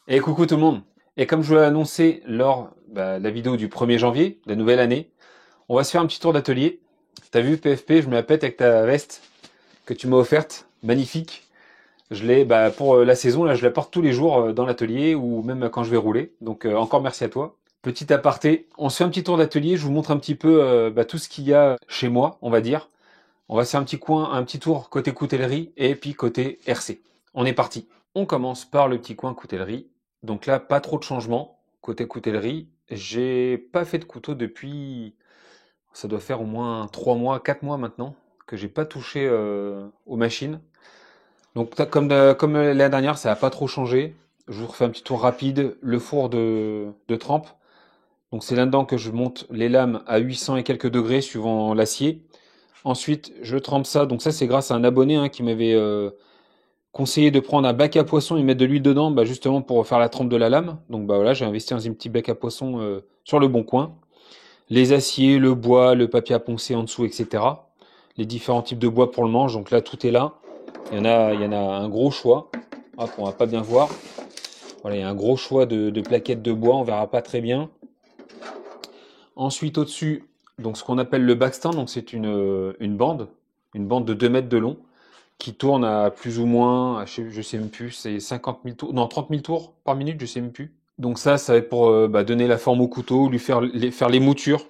Et coucou tout le monde. Et comme je vous l'ai annoncé lors de la vidéo du 1er janvier, la nouvelle année, on va se faire un petit tour d'atelier. T'as vu PFP, je me la pète avec ta veste que tu m'as offerte, magnifique. Je l'ai pour la saison, là je la porte tous les jours dans l'atelier ou même quand je vais rouler. Donc encore merci à toi. Petit aparté, on se fait un petit tour d'atelier, je vous montre un petit peu tout ce qu'il y a chez moi, on va dire. On va se faire un petit tour côté coutellerie et puis côté RC. On est parti. On commence par le petit coin coutellerie. Donc là, pas trop de changements côté coutellerie. J'ai pas fait de couteau depuis, ça doit faire au moins 3 mois, 4 mois maintenant que j'ai pas touché aux machines. Donc comme l'année dernière, ça a pas trop changé. Je vous refais un petit tour rapide. Le four de trempe. Donc c'est là-dedans que je monte les lames à 800 et quelques degrés suivant l'acier. Ensuite, je trempe ça. Donc ça, c'est grâce à un abonné qui m'avait conseillé de prendre un bac à poisson et mettre de l'huile dedans, justement pour faire la trempe de la lame. Donc voilà, j'ai investi dans un petit bac à poisson sur le bon coin. Les aciers, le bois, le papier à poncer en dessous, etc. Les différents types de bois pour le manche. Donc là, tout est là. Il y en a un gros choix. Hop, on va pas bien voir. Voilà, il y a un gros choix de plaquettes de bois. On verra pas très bien. Ensuite, au-dessus, donc ce qu'on appelle le backstand. Donc c'est une bande de 2 mètres de long qui tourne à plus ou moins, je sais même plus, c'est 50 000 tours, non 30 000 tours par minute, je sais même plus. Donc ça va être pour donner la forme au couteau, lui faire les moutures,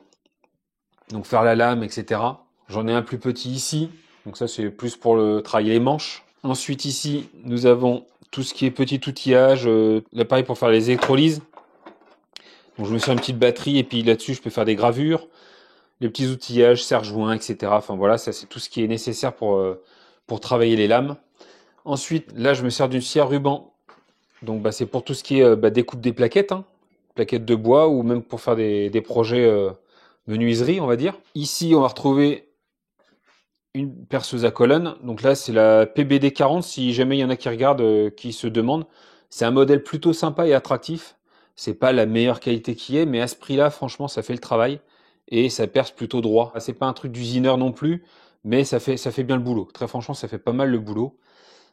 donc faire la lame, etc. J'en ai un plus petit ici, donc ça c'est plus pour travailler les manches. Ensuite ici, nous avons tout ce qui est petit outillage, l'appareil pour faire les électrolyses. Donc je me suis une petite batterie et puis là-dessus je peux faire des gravures, les petits outillages, serre-joints, etc. Enfin voilà, ça c'est tout ce qui est nécessaire pour travailler les lames. Ensuite, là, je me sers d'une scie à ruban. Donc, c'est pour tout ce qui est découpe des plaquettes, plaquettes de bois ou même pour faire des projets menuiserie, on va dire. Ici, on va retrouver une perceuse à colonne. Donc là, c'est la PBD 40. Si jamais il y en a qui regardent, qui se demandent, c'est un modèle plutôt sympa et attractif. C'est pas la meilleure qualité qui est, mais à ce prix-là, franchement, ça fait le travail et ça perce plutôt droit. C'est pas un truc d'usineur non plus, mais ça fait bien le boulot. Très franchement, ça fait pas mal le boulot.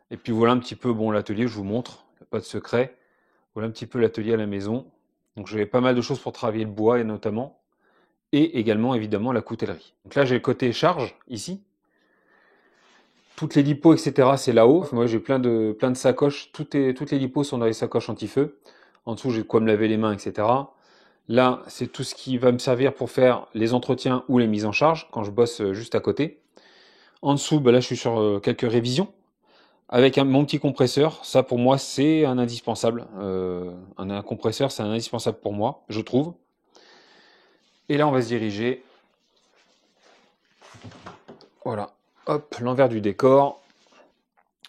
Et puis voilà un petit peu bon l'atelier, je vous montre, y a pas de secret. Voilà un petit peu l'atelier à la maison. Donc j'avais pas mal de choses pour travailler le bois et notamment, et également évidemment la coutellerie. Donc là j'ai le côté charge ici. Toutes les lipos, etc. c'est là-haut. Moi j'ai plein de sacoches. Toutes les lipos sont dans les sacoches anti-feu. En dessous j'ai de quoi me laver les mains, etc. Là c'est tout ce qui va me servir pour faire les entretiens ou les mises en charge quand je bosse juste à côté. En dessous, là je suis sur quelques révisions. Avec mon petit compresseur, ça pour moi c'est un indispensable. Un compresseur c'est un indispensable pour moi, je trouve. Et là on va se diriger, voilà, hop, l'envers du décor.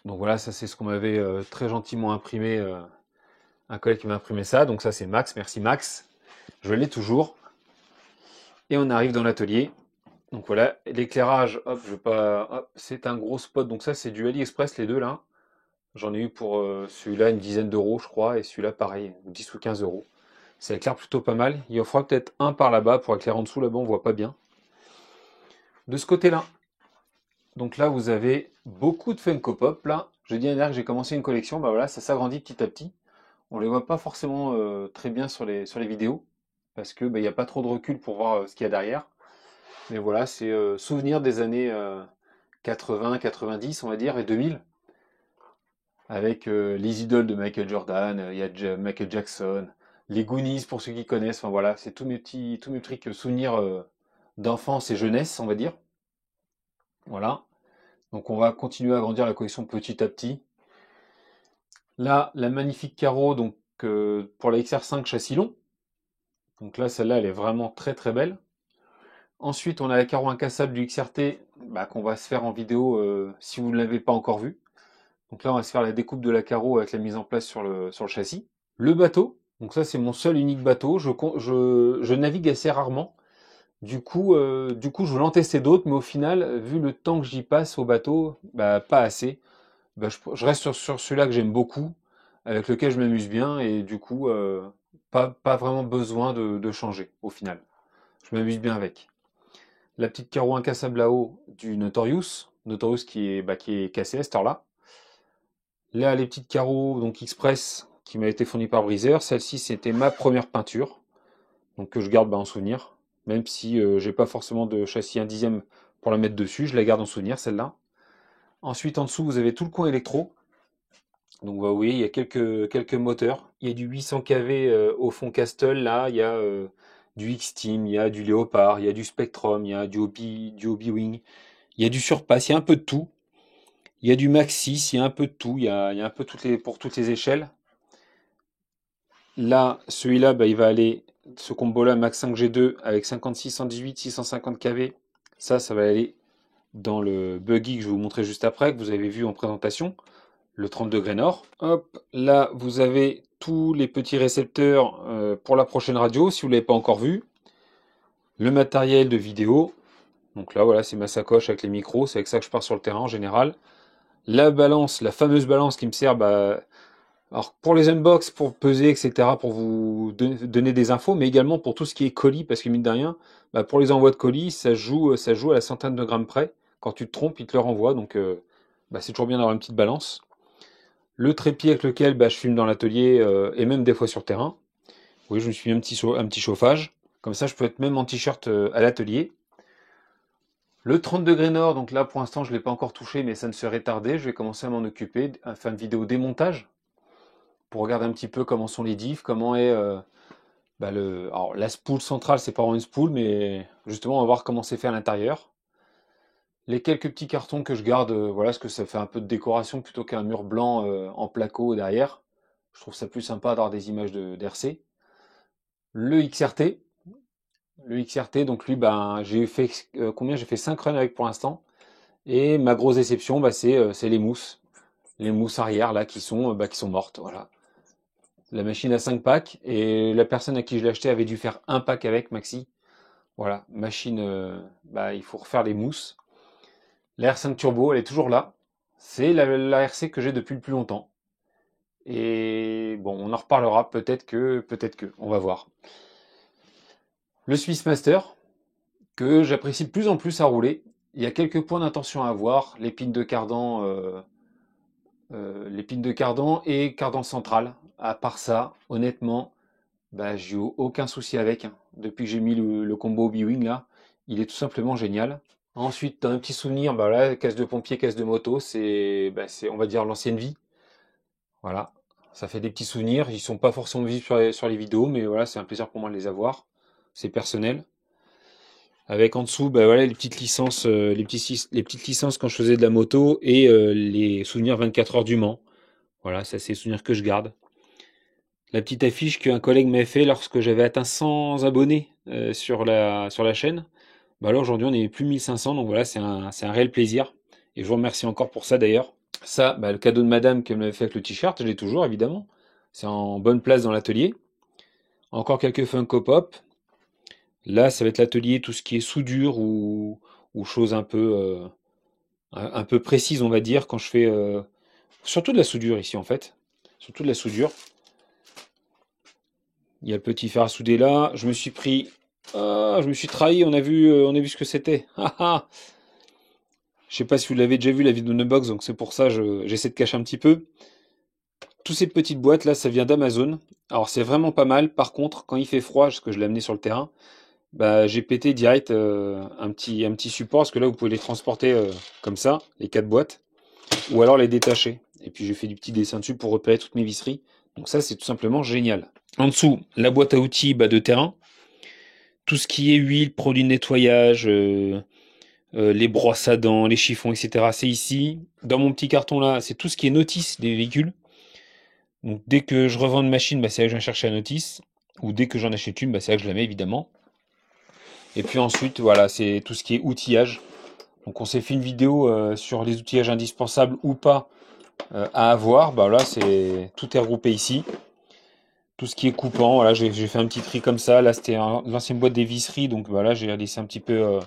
Donc voilà, ça c'est ce qu'on m'avait très gentiment imprimé, un collègue qui m'a imprimé ça. Donc ça c'est Max, merci Max. Je l'ai toujours. Et on arrive dans l'atelier. Donc voilà, l'éclairage, hop, je vais pas, hop, c'est un gros spot. Donc ça c'est du AliExpress les deux là. J'en ai eu pour celui-là une dizaine d'euros je crois, et celui-là pareil, 10 ou 15 euros. Ça éclaire plutôt pas mal. Il en fera peut-être un par là-bas pour éclairer en dessous. Là-bas, on voit pas bien. De ce côté-là, donc là, vous avez beaucoup de Funko Pop. Là, je dis à que j'ai commencé une collection. Voilà, ça s'agrandit petit à petit. On les voit pas forcément très bien sur les vidéos parce que il n'y a pas trop de recul pour voir ce qu'il y a derrière. Mais voilà, c'est souvenir des années 80, 90, on va dire, et 2000, avec les idoles de Michael Jordan. Il y a Michael Jackson, les Goonies pour ceux qui connaissent. Enfin voilà, c'est tous mes trucs souvenirs d'enfance et jeunesse, on va dire. Voilà. Donc on va continuer à agrandir la collection petit à petit. Là, la magnifique carreau donc pour la XR5 châssis long. Donc là, celle-là, elle est vraiment très très belle. Ensuite, on a la carreau incassable du XRT qu'on va se faire en vidéo si vous ne l'avez pas encore vu. Donc là, on va se faire la découpe de la carreau avec la mise en place sur le châssis. Le bateau, donc ça c'est mon seul unique bateau. Je navigue assez rarement. Du coup, je voulais en tester d'autres, mais au final, vu le temps que j'y passe au bateau, pas assez. Je reste sur celui-là que j'aime beaucoup, avec lequel je m'amuse bien, et du coup, pas vraiment besoin de changer au final. Je m'amuse bien avec. La petite carreau incassable là-haut du Notorious qui est cassé à cette heure-là. Là, les petites carreaux donc Express qui m'a été fournie par Breezer. Celle-ci, c'était ma première peinture, donc que je garde en souvenir. Même si j'ai pas forcément de châssis 1/10 pour la mettre dessus, je la garde en souvenir, celle-là. Ensuite, en dessous, vous avez tout le coin électro. Donc, vous voyez, il y a quelques moteurs. Il y a du 800 kV au fond Castle, là. Il y a du X-Team, il y a du Léopard, il y a du Spectrum, il y a du Hobby-Wing. Il y a du Surpass, il y a un peu de tout. Il y a du Max 6, il y a un peu de tout. Il y a un peu pour toutes les échelles. Là, celui-là, bah, il va aller, ce combo-là, Max 5 G2 avec 56, 118, 650 kV. Ça va aller dans le buggy que je vais vous montrer juste après, que vous avez vu en présentation, le 30 degrés nord. Hop, là, vous avez tous les petits récepteurs pour la prochaine radio, si vous ne l'avez pas encore vu. Le matériel de vidéo. Donc là, voilà, c'est ma sacoche avec les micros. C'est avec ça que je pars sur le terrain en général. La balance, la fameuse balance qui me sert, bah, alors pour les unbox, pour peser, etc., pour vous donner des infos, mais également pour tout ce qui est colis, parce que mine de rien, bah, pour les envois de colis, ça joue à la centaine de grammes près. Quand tu te trompes, il te le renvoie, donc bah, c'est toujours bien d'avoir une petite balance. Le trépied avec lequel bah, je filme dans l'atelier et même des fois sur terrain. Oui, je me suis mis un petit chauffage. Comme ça, je peux être même en t-shirt à l'atelier. Le 30 degrés nord, donc là pour l'instant je ne l'ai pas encore touché, mais ça ne serait tardé. Je vais commencer à m'en occuper, à faire une vidéo démontage pour regarder un petit peu comment sont les diffs, comment est bah, alors, la spool centrale, c'est pas vraiment une spool, mais justement on va voir comment c'est fait à l'intérieur. Les quelques petits cartons que je garde, voilà, parce que ça fait un peu de décoration plutôt qu'un mur blanc en placo derrière. Je trouve ça plus sympa d'avoir des images d'RC. Le XRT. Le XRT, donc lui, ben, j'ai fait combien? J'ai fait 5 runs avec pour l'instant. Et ma grosse déception, bah, c'est les mousses. Les mousses arrière là qui sont mortes. Voilà. La machine a 5 packs et la personne à qui je l'ai acheté avait dû faire un pack avec maxi. Voilà, machine, bah, il faut refaire les mousses. La R5 Turbo, elle est toujours là. C'est la RC que j'ai depuis le plus longtemps. Et bon, on en reparlera peut-être que, on va voir. Le Swiss Master, que j'apprécie de plus en plus à rouler. Il y a quelques points d'attention à avoir. L'épine de cardan et cardan central. À part ça, honnêtement, bah, j'ai eu aucun souci avec, hein. Depuis que j'ai mis le combo B-Wing là, il est tout simplement génial. Ensuite, dans un petit souvenir, bah là, caisse de pompier, caisse de moto, c'est on va dire l'ancienne vie. Voilà, ça fait des petits souvenirs. Ils sont pas forcément visibles sur les vidéos, mais voilà, c'est un plaisir pour moi de les avoir. C'est personnel. Avec en dessous, bah voilà, les petites licences, les petites licences quand je faisais de la moto et les souvenirs 24 heures du Mans. Voilà, ça c'est les souvenirs que je garde. La petite affiche qu'un collègue m'avait fait lorsque j'avais atteint 100 abonnés sur la chaîne. Bah là aujourd'hui on est plus 1500, donc voilà, c'est un réel plaisir. Et je vous remercie encore pour ça d'ailleurs. Ça, bah, le cadeau de madame qu'elle m'avait fait avec le t-shirt, je l'ai toujours évidemment. C'est en bonne place dans l'atelier. Encore quelques Funko Pop. Là, ça va être l'atelier, tout ce qui est soudure ou choses un peu précises, on va dire, quand je fais surtout de la soudure ici en fait. Surtout de la soudure. Il y a le petit fer à souder là. Je me suis pris. Ah, je me suis trahi, on a vu ce que c'était. Ah, ah. Je sais pas si vous l'avez déjà vu la vidéo de Box, donc c'est pour ça j'essaie de cacher un petit peu. Toutes ces petites boîtes là, ça vient d'Amazon. Alors c'est vraiment pas mal. Par contre, quand il fait froid, parce que je l'ai amené sur le terrain, bah j'ai pété direct un petit support, parce que là vous pouvez les transporter comme ça, les 4 boîtes, ou alors les détacher. Et puis j'ai fait du petit dessin dessus pour repérer toutes mes visseries. Donc ça c'est tout simplement génial. En dessous, la boîte à outils de terrain. Tout ce qui est huile, produits de nettoyage, les brosses à dents, les chiffons, etc. C'est ici. Dans mon petit carton là, c'est tout ce qui est notice des véhicules. Donc dès que je revends une machine, bah, c'est là que je viens chercher la notice. Ou dès que j'en achète une, bah, c'est là que je la mets évidemment. Et puis ensuite, voilà, c'est tout ce qui est outillage. Donc on s'est fait une vidéo sur les outillages indispensables ou pas à avoir. Bah là, tout est regroupé ici. Tout ce qui est coupant, voilà, j'ai fait un petit tri comme ça. Là, c'était l'ancienne boîte des visseries, donc voilà, j'ai laissé un petit peu,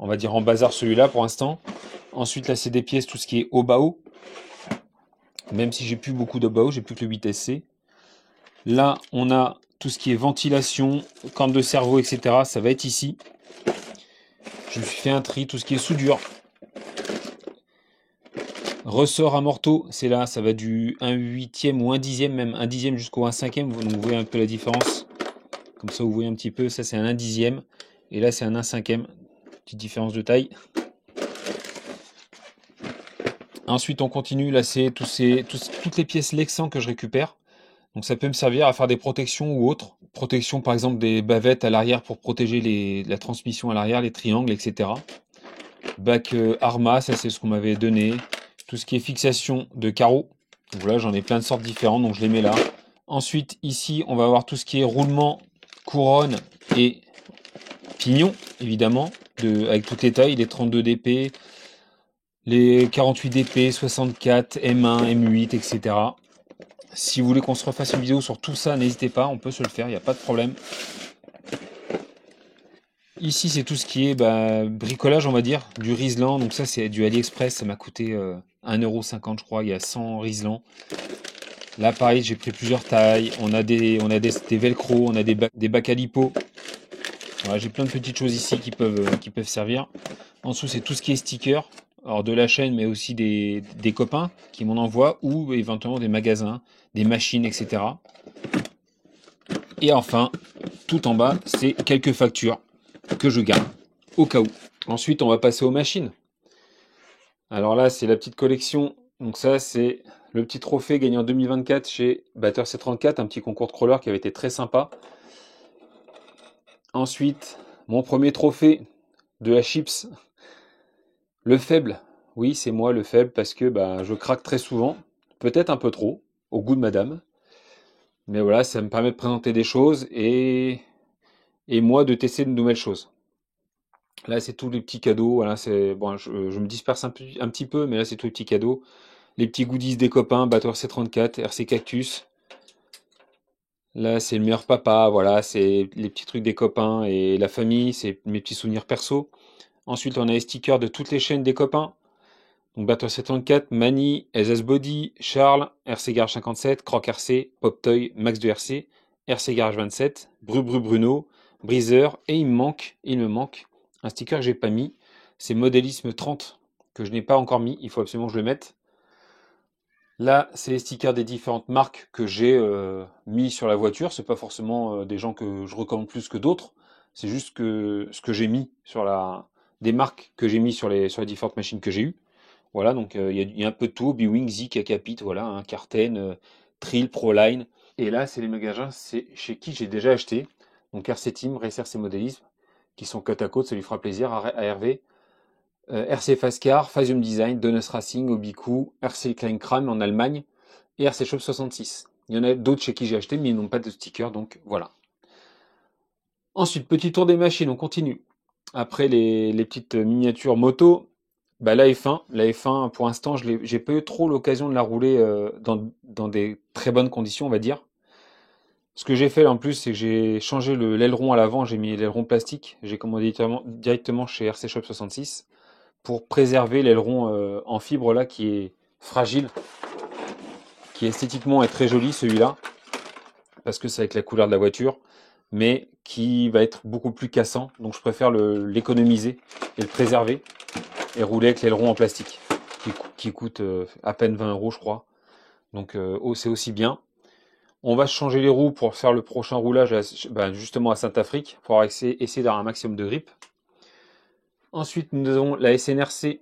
on va dire en bazar celui-là pour l'instant. Ensuite, là, c'est des pièces, tout ce qui est Obao. Même si j'ai plus beaucoup d'Obao, j'ai plus que le 8SC. Là, on a tout ce qui est ventilation, corne de cerveau, etc. Ça va être ici. Je me suis fait un tri, tout ce qui est soudure. Ressort amorto, c'est là, ça va du 1/8e ou 1/10e, même 1/10e jusqu'au 1/5e. Donc vous voyez un peu la différence. Comme ça, vous voyez un petit peu. Ça, c'est un 1/10e. Et là, c'est un 1/5e. Petite différence de taille. Ensuite, on continue. Là, c'est toutes les pièces Lexan que je récupère. Donc ça peut me servir à faire des protections ou autres. Protection par exemple des bavettes à l'arrière pour protéger la transmission à l'arrière, les triangles, etc. Bac Arma, ça c'est ce qu'on m'avait donné. Tout ce qui est fixation de carreaux. Donc voilà, j'en ai plein de sortes différentes, donc je les mets là. Ensuite, ici, on va avoir tout ce qui est roulement, couronne et pignon, évidemment, avec toutes les tailles, les 32 dp, les 48 dp, 64, M1, M8, etc. Si vous voulez qu'on se refasse une vidéo sur tout ça, n'hésitez pas, on peut se le faire, il n'y a pas de problème. Ici, c'est tout ce qui est bricolage, on va dire, du Riesland. Donc ça, c'est du AliExpress, ça m'a coûté 1,50 €, je crois, il y a 100 Riesland. Là, pareil, j'ai pris plusieurs tailles. On a des velcro, on a des bacs à lipo. Voilà, j'ai plein de petites choses ici qui peuvent servir. En dessous, c'est tout ce qui est sticker. Alors de la chaîne, mais aussi des copains qui m'en envoient ou éventuellement des magasins, des machines, etc. Et enfin, tout en bas, c'est quelques factures que je garde au cas où. Ensuite, on va passer aux machines. Alors là, c'est la petite collection. Donc ça, c'est le petit trophée gagné en 2024 chez Batteur C34, un petit concours de crawler qui avait été très sympa. Ensuite, mon premier trophée de la Chips, le faible. Oui, c'est moi le faible parce que je craque très souvent, peut-être un peu trop, au goût de madame. Mais voilà, ça me permet de présenter des choses et moi de tester de nouvelles choses. Là, c'est tous les petits cadeaux. Voilà, c'est bon, je me disperse un petit peu, mais là, c'est tous les petits cadeaux. Les petits goodies des copains, batteur C34, RC Cactus. Là, c'est le meilleur papa. Voilà, c'est les petits trucs des copains et la famille. C'est mes petits souvenirs perso. Ensuite, on a les stickers de toutes les chaînes des copains. Donc, batteur C34, Mani, SS Body, Charles, RC Garage 57, Croc RC, Pop Toy, Max de RC, RC Garage 27, Bruno, Breezer. Et il me manque un sticker que j'ai pas mis. C'est Modélisme 30 que je n'ai pas encore mis. Il faut absolument que je le mette. Là, c'est les stickers des différentes marques que j'ai mis sur la voiture. C'est pas forcément des gens que je recommande plus que d'autres. C'est juste que ce que j'ai mis sur des marques que j'ai mis sur les différentes machines que j'ai eues. Voilà, donc il y a un peu de tout. B-Wing, Zik, Akapit, voilà, hein, Carten, Trill, Proline. Et là, c'est les magasins chez qui j'ai déjà acheté. Donc RC Team, Racer C Modélisme, qui sont côte à côte, ça lui fera plaisir à Hervé. RC Fastcar, Phasium Design, Donus Racing, Obiku, RC Kleinkram en Allemagne et RC Shop 66. Il y en a d'autres chez qui j'ai acheté, mais ils n'ont pas de sticker, donc voilà. Ensuite, petit tour des machines, on continue. Après les petites miniatures moto, la F1, pour l'instant, j'ai pas eu trop l'occasion de la rouler dans des très bonnes conditions, on va dire. Ce que j'ai fait là, en plus, c'est que j'ai changé l'aileron à l'avant, j'ai mis l'aileron plastique. J'ai commandé directement chez RC Shop 66 pour préserver l'aileron en fibre là qui est fragile, qui esthétiquement est très joli celui-là, parce que c'est avec la couleur de la voiture, mais qui va être beaucoup plus cassant. Donc je préfère l'économiser et le préserver et rouler avec l'aileron en plastique, qui coûte à peine 20 € je crois. Donc c'est aussi bien. On va changer les roues pour faire le prochain roulage justement à Saint-Afrique, pour essayer d'avoir un maximum de grip. Ensuite, nous avons la SNRC,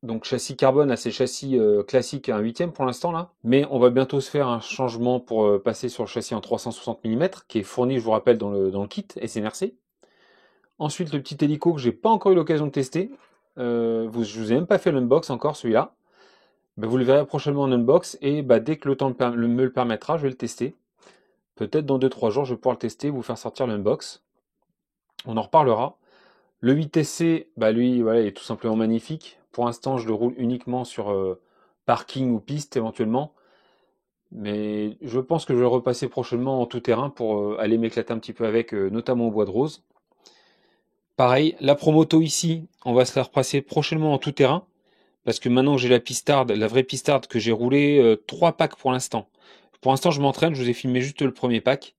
donc châssis carbone, à ces châssis classiques à 1/8e pour l'instant là. Mais on va bientôt se faire un changement pour passer sur le châssis en 360 mm, qui est fourni, je vous rappelle, dans le kit SNRC. Ensuite, le petit hélico que j'ai pas encore eu l'occasion de tester. Je vous ai même pas fait l'unbox encore celui-là. Vous le verrez prochainement en unbox et dès que le temps me le permettra, je vais le tester. Peut-être dans 2-3 jours, je vais pouvoir le tester, vous faire sortir l'unbox. On en reparlera. Le 8SC, lui, voilà, il est tout simplement magnifique. Pour l'instant, je le roule uniquement sur parking ou piste éventuellement. Mais je pense que je vais le repasser prochainement en tout terrain pour aller m'éclater un petit peu avec, notamment au bois de rose. Pareil, la Promoto ici, on va se la repasser prochainement en tout terrain. Parce que maintenant que j'ai la pistarde, la vraie pistarde que j'ai roulé 3 packs pour l'instant. Pour l'instant, je m'entraîne, je vous ai filmé juste le premier pack.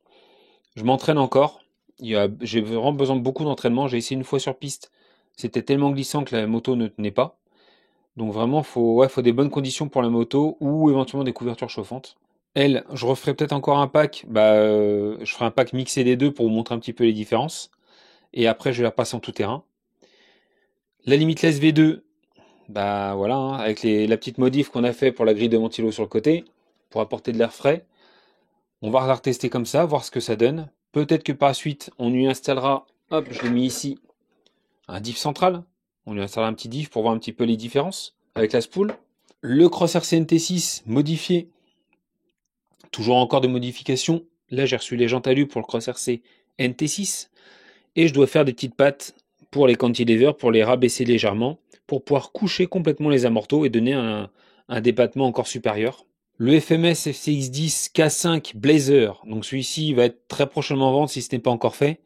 Je m'entraîne encore. J'ai vraiment besoin de beaucoup d'entraînement. J'ai essayé une fois sur piste. C'était tellement glissant que la moto ne tenait pas. Donc vraiment, faut des bonnes conditions pour la moto ou éventuellement des couvertures chauffantes. Elle, je referai peut-être encore un pack. Je ferai un pack mixé des deux pour vous montrer un petit peu les différences. Et après, je vais la passer en tout terrain. La Limitless V2, bah voilà, hein, avec la petite modif qu'on a fait pour la grille de ventilo sur le côté, pour apporter de l'air frais. On va la retester comme ça, voir ce que ça donne. Peut-être que par la suite, on lui installera, hop, je l'ai mis ici, un diff central. On lui installera un petit diff pour voir un petit peu les différences avec la spool. Le Cross RC NT6 modifié, toujours encore de modifications. Là, j'ai reçu les jantes alu pour le Cross RC NT6 et je dois faire des petites pattes pour les cantilevers pour les rabaisser légèrement pour pouvoir coucher complètement les amortos et donner un débattement encore supérieur. Le FMS FCX10 K5 Blazer, donc celui-ci va être très prochainement en vente si ce n'est pas encore fait.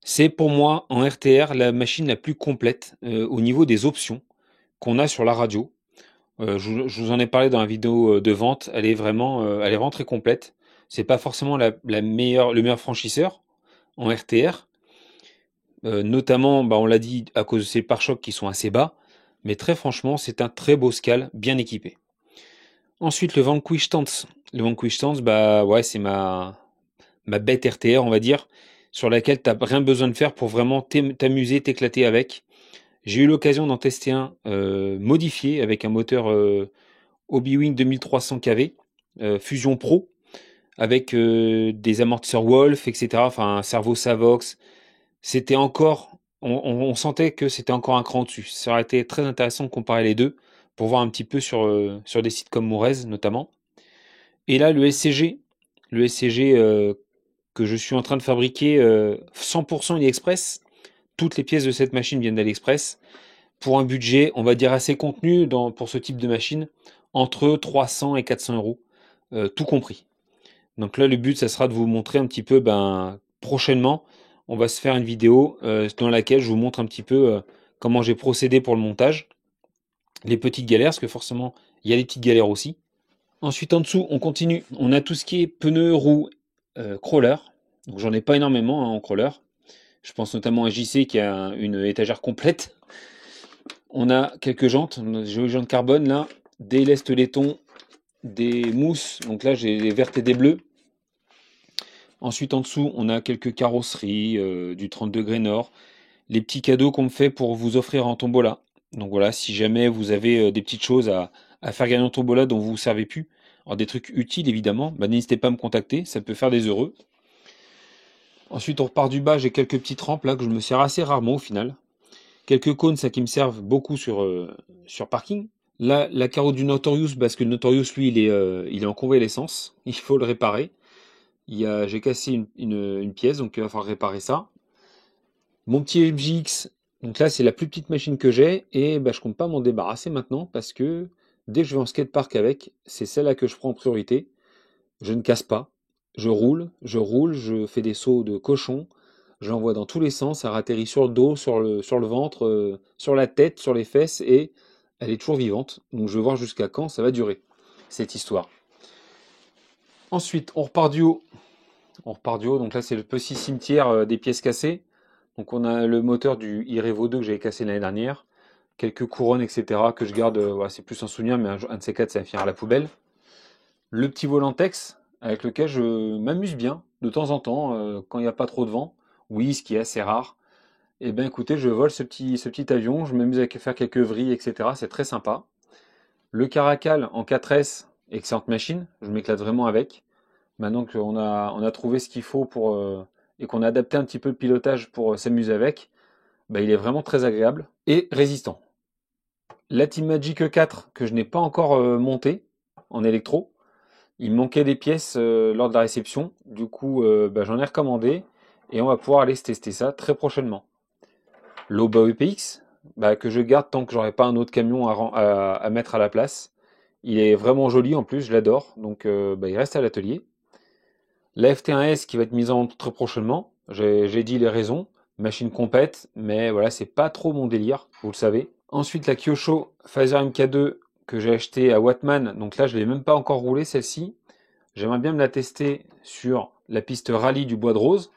C'est pour moi en RTR la machine la plus complète au niveau des options qu'on a sur la radio. Je vous en ai parlé dans la vidéo de vente, elle est vraiment très complète. C'est pas forcément le meilleur franchisseur en RTR, notamment, on l'a dit, à cause de ses pare-chocs qui sont assez bas, mais très franchement, c'est un très beau Scale, bien équipé. Ensuite, le Vanquish Stance. Le Vanquish Stance, ouais, c'est ma bête RTR, on va dire, sur laquelle tu n'as rien besoin de faire pour vraiment t'amuser, t'éclater avec. J'ai eu l'occasion d'en tester un modifié avec un moteur Hobbywing 2300 kV, Fusion Pro, avec des amortisseurs Wolf, etc. Enfin, un servo Savox. C'était encore, on sentait que c'était encore un cran au-dessus. Ça aurait été très intéressant de comparer les deux pour voir un petit peu sur des sites comme Mourez notamment. Et là, le SCG que je suis en train de fabriquer 100% AliExpress. Toutes les pièces de cette machine viennent d'AliExpress pour un budget, on va dire, assez contenu pour ce type de machine, entre 300 et 400 euros, tout compris. Donc là, le but, ça sera de vous montrer un petit peu, prochainement, on va se faire une vidéo dans laquelle je vous montre un petit peu comment j'ai procédé pour le montage, les petites galères, parce que forcément, il y a des petites galères aussi. Ensuite, en dessous, on continue. On a tout ce qui est pneus, roues, crawler. Donc j'en ai pas énormément en crawler. Je pense notamment à JC qui a une étagère complète. On a quelques jantes, j'ai des jantes carbone là, des lestes laiton, des mousses, donc là j'ai des vertes et des bleues. Ensuite en dessous on a quelques carrosseries, du 30 degrés nord, les petits cadeaux qu'on me fait pour vous offrir en tombola. Donc voilà, si jamais vous avez des petites choses à faire gagner en tombola dont vous ne vous servez plus, alors des trucs utiles évidemment, n'hésitez pas à me contacter, ça peut faire des heureux. Ensuite on repart du bas, j'ai quelques petites rampes là que je me sers assez rarement au final. Quelques cônes, ça qui me servent beaucoup sur parking. Là, la carreau du Notorious, parce que le Notorious, lui, il est en convalescence. Il faut le réparer. J'ai cassé une pièce, donc il va falloir réparer ça. Mon petit MJX, donc là, c'est la plus petite machine que j'ai. Et je compte pas m'en débarrasser maintenant, parce que dès que je vais en skatepark avec, c'est celle-là que je prends en priorité. Je ne casse pas. Je roule, je fais des sauts de cochon. Je l'envoie dans tous les sens, ça atterrit sur le dos, sur le ventre, sur la tête, sur les fesses, et elle est toujours vivante. Donc je vais voir jusqu'à quand ça va durer, cette histoire. Ensuite, on repart du haut. Donc là c'est le petit cimetière des pièces cassées. Donc on a le moteur du Irevo 2 que j'avais cassé l'année dernière. Quelques couronnes, etc. que je garde, c'est plus un souvenir, mais un de ces quatre, ça va finir à la poubelle. Le petit volant Tex, avec lequel je m'amuse bien, de temps en temps, quand il n'y a pas trop de vent. Oui, ce qui est assez rare. Eh bien écoutez, je vole ce petit avion, je m'amuse à faire quelques vrilles, etc. C'est très sympa. Le Caracal en 4S, excellente machine, je m'éclate vraiment avec. Maintenant qu'on a trouvé ce qu'il faut et qu'on a adapté un petit peu le pilotage pour s'amuser avec, il est vraiment très agréable et résistant. La Team Magic E4 que je n'ai pas encore monté en électro, il me manquait des pièces lors de la réception, du coup j'en ai recommandé et on va pouvoir aller tester ça très prochainement. L'Oba EPX, que je garde tant que j'aurai pas un autre camion à mettre à la place. Il est vraiment joli en plus, je l'adore, donc il reste à l'atelier. La FT1S qui va être mise en vente très prochainement, j'ai dit les raisons, machine complète, mais voilà, c'est pas trop mon délire, vous le savez. Ensuite la Kyosho Phaser MK2 que j'ai acheté à Wattman, donc là je l'ai même pas encore roulé celle-ci. J'aimerais bien me la tester sur la piste rallye du Bois de Rose.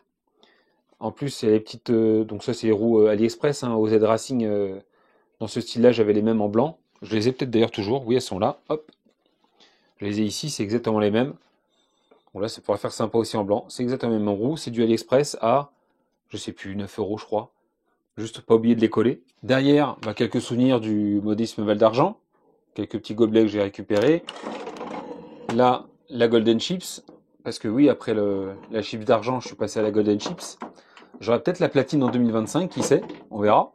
En plus, c'est les petites. Donc, ça, c'est les roues AliExpress, hein, OZ Racing. Dans ce style-là, j'avais les mêmes en blanc. Je les ai peut-être d'ailleurs toujours. Oui, elles sont là. Hop, je les ai ici, c'est exactement les mêmes. Bon là, ça pourrait faire sympa aussi en blanc. C'est exactement les mêmes roues. C'est du AliExpress à, je sais plus, 9 euros je crois. Juste pas oublier de les coller. Derrière, bah, quelques souvenirs du modisme Val d'Argent. Quelques petits gobelets que j'ai récupérés. Là, la Golden Chips. Parce que oui, après la chips d'argent, je suis passé à la Golden Chips. J'aurai peut-être la platine en 2025, qui sait, on verra.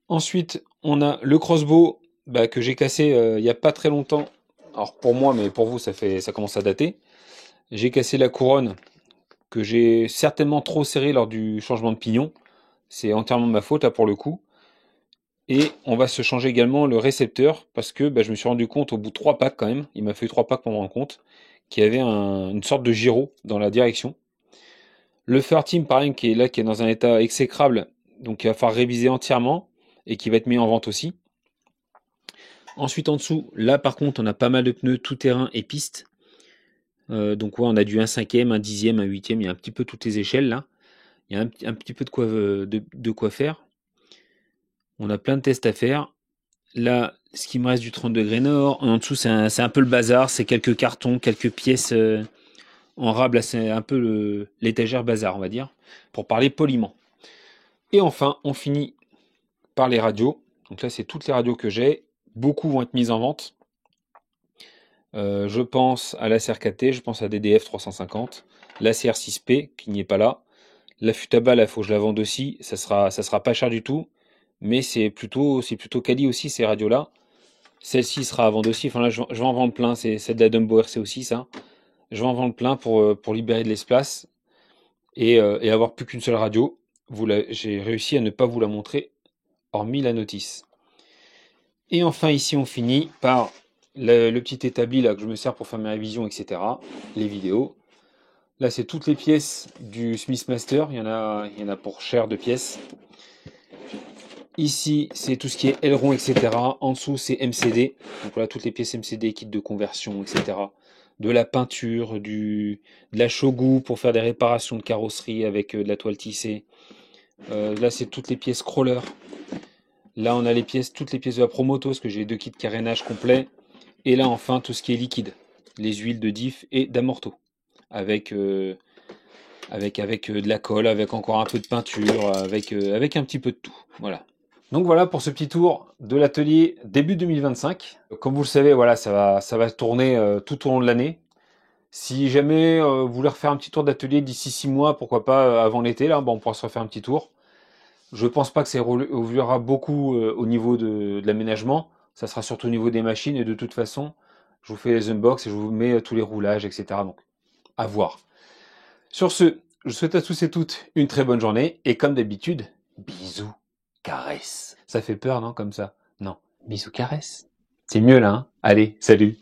Ensuite, on a le crossbow bah, que j'ai cassé il n'y a pas très longtemps. Alors pour moi, mais pour vous, ça commence à dater. J'ai cassé la couronne que j'ai certainement trop serrée lors du changement de pignon. C'est entièrement ma faute là pour le coup. Et on va se changer également le récepteur parce que bah, je me suis rendu compte au bout de 3 packs quand même, il m'a fallu 3 packs pour me rendre compte, qu'il y avait une sorte de gyro dans la direction. Le Fur Team, pareil, qui est là, qui est dans un état exécrable, donc il va falloir réviser entièrement et qui va être mis en vente aussi. Ensuite en dessous, là par contre, on a pas mal de pneus tout-terrain et piste. Donc ouais, on a du 1/5, un 10e, un 8e, il y a un petit peu toutes les échelles là. Il y a un petit peu de quoi faire. On a plein de tests à faire. Là, ce qui me reste du 30 degrés nord, en dessous c'est un peu le bazar, c'est quelques cartons, quelques pièces en rab, là c'est un peu l'étagère bazar on va dire, pour parler poliment. Et enfin, on finit par les radios. Donc là c'est toutes les radios que j'ai, beaucoup vont être mises en vente. Je pense à la CRKT, je pense à DDF 350, la CR6P qui n'y est pas là. La Futaba, là, faut que je la vende aussi. Ça sera pas cher du tout, mais c'est plutôt quali aussi ces radios-là. Celle-ci sera à vendre aussi. Enfin là, je vais en vendre plein. C'est celle de la Dumbo RC aussi, ça. Je vais en vendre plein pour libérer de l'espace et avoir plus qu'une seule radio. J'ai réussi à ne pas vous la montrer, hormis la notice. Et enfin, ici, on finit par le petit établi là que je me sers pour faire mes révisions, etc. Les vidéos. Là, c'est toutes les pièces du Smith Master. Il y en a pour cher de pièces. Ici, c'est tout ce qui est aileron, etc. En dessous, c'est MCD. Donc voilà, toutes les pièces MCD, kit de conversion, etc. De la peinture, de la shogu pour faire des réparations de carrosserie avec de la toile tissée. Là, c'est toutes les pièces crawler. Là, on a toutes les pièces de la Promoto, parce que j'ai 2 kits carénage complets. Et là, enfin, tout ce qui est liquide. Les huiles de diff et d'amorto. Avec de la colle, avec encore un peu de peinture, avec un petit peu de tout. Voilà. Donc voilà pour ce petit tour de l'atelier début 2025. Comme vous le savez, voilà, ça va tourner tout au long de l'année. Si jamais vous voulez refaire un petit tour d'atelier d'ici 6 mois, pourquoi pas avant l'été, là, bon, on pourra se refaire un petit tour. Je pense pas que ça évoluera beaucoup au niveau de l'aménagement. Ça sera surtout au niveau des machines et de toute façon, je vous fais les unbox et je vous mets tous les roulages, etc. Donc, à voir. Sur ce, je souhaite à tous et toutes une très bonne journée et comme d'habitude, bisous, caresses. Ça fait peur, non, comme ça? Non, bisous, caresses. C'est mieux là, hein? Allez, salut!